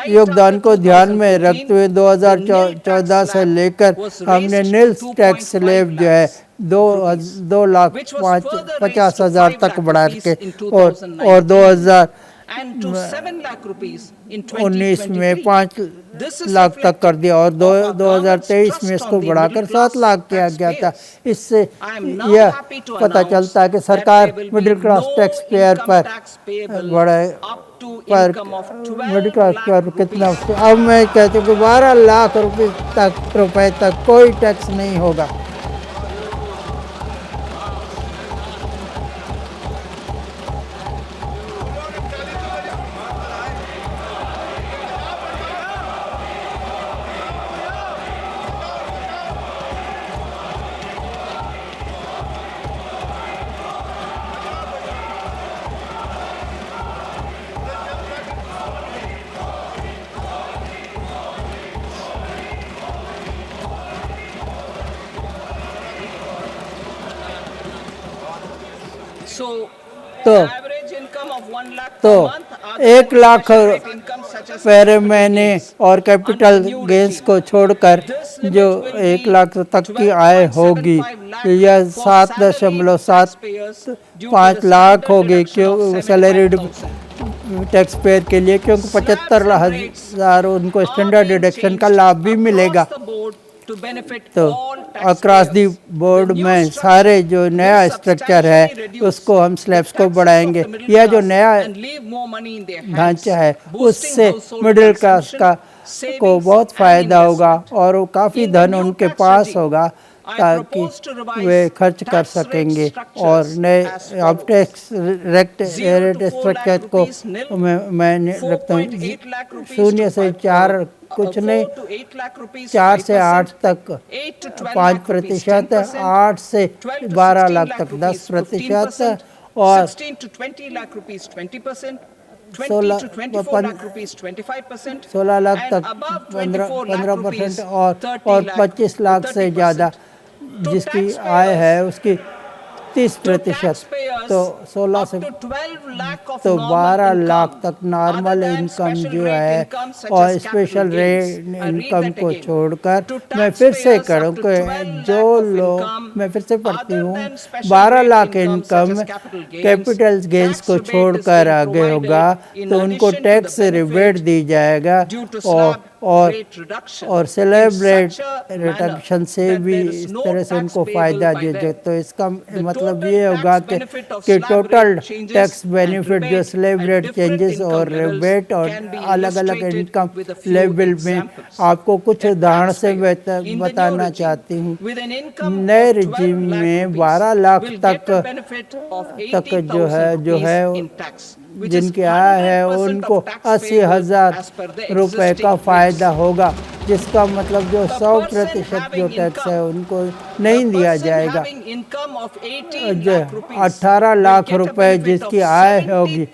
योगदान को ध्यान में रखते हुए 2014 से लेकर हमने नील टैक्स स्लैब जो है 2,50,000 तक बढ़ा के और 2019 में 5 लाख तक कर दिया और 2023 में इसको बढ़ाकर 7 लाख किया गया था। इससे यह पता चलता है कि सरकार मिडिल क्लास टैक्स पेयर पर बड़े पर मिडिल क्लास पर कितना। अब मैं कहती हूँ कि 12 लाख रुपए तक कोई टैक्स नहीं होगा। तो 1 लाख पर महीने और कैपिटल गेंस को छोड़कर जो 1 लाख तक की आय होगी यह 7.75 लाख होगी क्यों सैलरीड टैक्स पेयर के लिए, क्योंकि 75,000 उनको स्टैंडर्ड डिडक्शन का लाभ भी मिलेगा। तो अक्रॉस दी बोर्ड में सारे जो नया स्ट्रक्चर है उसको हम स्लैब्स को बढ़ाएंगे। यह जो नया ढांचा है उससे मिडिल क्लास को बहुत फ़ायदा होगा और वो काफ़ी धन उनके पास होगा ताकि वे खर्च कर सकेंगे। और नए अब टैक्स रेट स्ट्रक्चर को मैं रखता हूँ 0 से 4 कुछ नहीं 4 से 8 तक 5%, 8 से 12 लाख तक 10% और 16 लाख तक 15% और 25 लाख से ज़्यादा जिसकी आय है उसकी 30%। तो 16 से तो 12 लाख तक नॉर्मल इनकम जो है और स्पेशल रेट इनकम को छोड़कर मैं फिर से करूँ कि जो लोग मैं फिर से पढ़ती हूँ 12 लाख इनकम कैपिटल गेंस को छोड़कर आगे होगा तो उनको टैक्स रिबेट दी जाएगा और सेलिब्रेट रिडक्शन से भी इस तरह से उनको फ़ायदा दे। तो इसका मतलब ये होगा कि टोटल टैक्स बेनिफिट जो सेलिब्रेट चेंजेस और रिबेट और अलग अलग इनकम लेवल में आपको कुछ उदाहरण से बताना चाहती हूँ। नए रिजीम में 12 लाख तक जो है जिनकी आय है उनको 80,000 रुपये का फ़ायदा होगा, जिसका मतलब जो 100% जो टैक्स है उनको नहीं दिया जाएगा। जो 18 लाख रुपए जिसकी आय होगी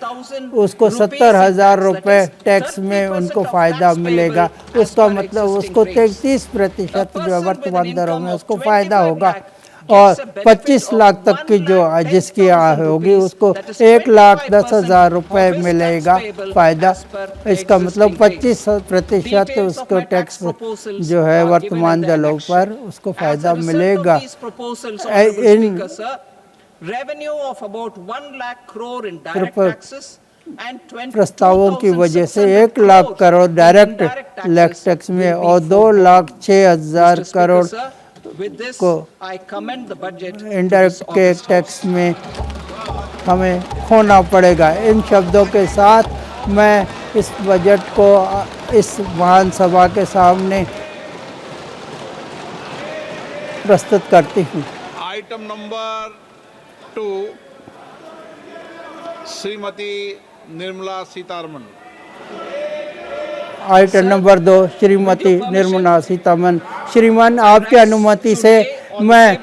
उसको 70,000 रुपये टैक्स में उनको फ़ायदा मिलेगा। उसका मतलब उसको 33% जो वर्तमान दरों में उसको फ़ायदा होगा और 25 लाख तक की जो जिसकी आय होगी उसको 1,10,000 रुपये मिलेगा फ़ायदा। इसका मतलब 25% उसको टैक्स जो है वर्तमान दरों पर उसको फ़ायदा मिलेगा। इन प्रस्तावों की वजह से 1 लाख करोड़ डायरेक्ट टैक्स में और 2,06,000 करोड़ को इनडायरेक्ट के टैक्स में हमें खोना पड़ेगा। इन शब्दों के साथ मैं इस बजट को इस महान सभा के सामने प्रस्तुत करती हूँ। Item number 2 Shrimati Nirmala Sitharaman. Item number 2 Shrimati Nirmala Sitharaman. श्रीमान, आपकी अनुमति से मैं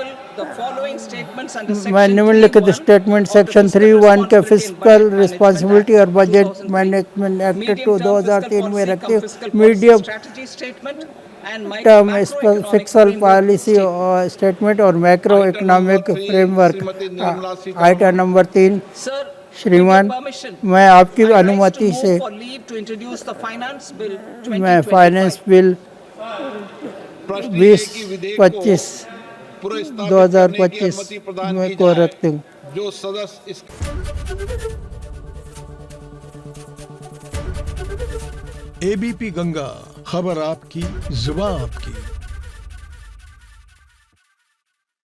निम्नलिखित स्टेटमेंट सेक्शन 3(1) के फिस्कल रिस्पांसिबिलिटी और बजट मैनेजमेंट एक्ट 2003 में रखते हुए मीडियम टर्म फिस्कल पॉलिसी और स्टेटमेंट और macro economic framework. Item number 3 श्रीमान, मैं आपकी अनुमति से मैं फाइनेंस बिल प्रश्न है कि विधेयक को 20-25 पुरस्कृत करने की 2025 अनुमति प्रदान में की को जाए। रखते हूँ। जो सदस्य इस एबीपी गंगा, खबर आपकी, जुबान आपकी।